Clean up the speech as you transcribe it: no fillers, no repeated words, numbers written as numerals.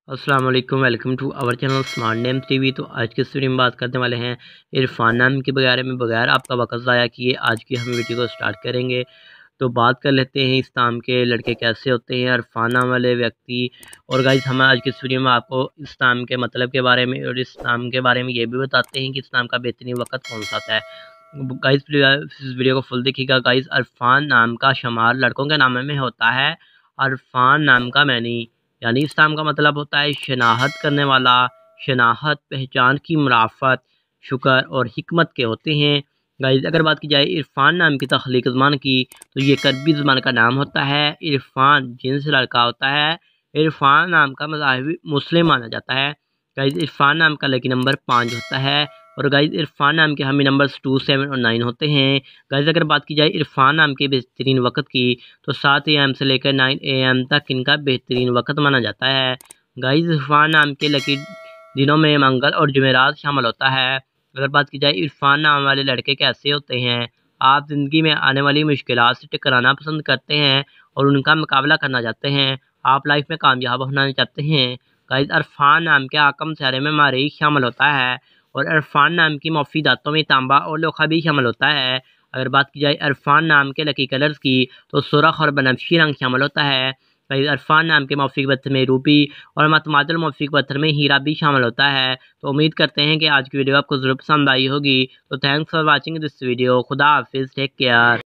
अस्सलाम वालेकुम, welcome to our channel smart names TV. तो आज की इस वीडियो में बात करने वाले हैं इरफान नाम के बारे में। बगैर आपका वक्त ज़ाया किए आज की हम वीडियो को स्टार्ट करेंगे। तो बात कर लेते हैं इस नाम के लड़के कैसे होते हैं, इरफान नाम वाले व्यक्ति। और गाइस हम आज की इस वीडियो में आपको इस नाम के मतलब के बारे में और इस नाम के बारे में ये भी बताते हैं कि इस नाम का बेहतरीन वक्त कौन सा आता है। गाइस इस वीडियो को फुल देखिएगा। गाइस इरफान नाम का शुमार लड़कों के नाम में होता है। इरफान नाम का यानी इस नाम का मतलब होता है शनाहत करने वाला, शनाहत पहचान की मुराफत, शुक्र और हिकमत के होते हैं। गाइस अगर बात की जाए इरफान नाम की तख्लीक ज़बान की, तो ये करबी ज़बान का नाम होता है। इरफान जिन्स लड़का होता है। इरफान नाम का मज़हबी मुस्लिम माना जाता है। गाइस इरफान नाम का लकी नंबर 5 होता है। और गाइस इरफान नाम के हमें नंबर्स 2, 7 और 9 होते हैं। गाइस अगर बात की जाए इरफान नाम के बेहतरीन वक्त की, तो 7 AM से लेकर 9 AM तक इनका बेहतरीन वक्त माना जाता है। गाइस इरफान नाम के लकी दिनों में मंगल और जुमेरात शामिल होता है। अगर बात की जाए इरफान नाम वाले लड़के कैसे होते हैं, आप ज़िंदगी में आने वाली मुश्किलात से टकराना पसंद करते हैं और उनका मुकाबला करना चाहते हैं। आप लाइफ में कामयाब होना चाहते हैं। गाइस इरफान नाम के आकम चेहरे में मरीख शामिल होता है। और इरफान नाम की मौफी दांतों में तांबा और लोहा भी शामिल होता है। अगर बात की जाए इरफान नाम के लकी कलर्स की, तो सुरख और बनफशी रंग शामिल होता है। इरफान नाम के मौफिक पत्थर में रूबी और मतमादल मौफिक पत्थर में हीरा भी शामिल होता है। तो उम्मीद करते हैं कि आज की वीडियो आपको ज़रूर पसंद आई होगी। तो thanks for watching this video. खुदा हाफिज़, टेक केयर।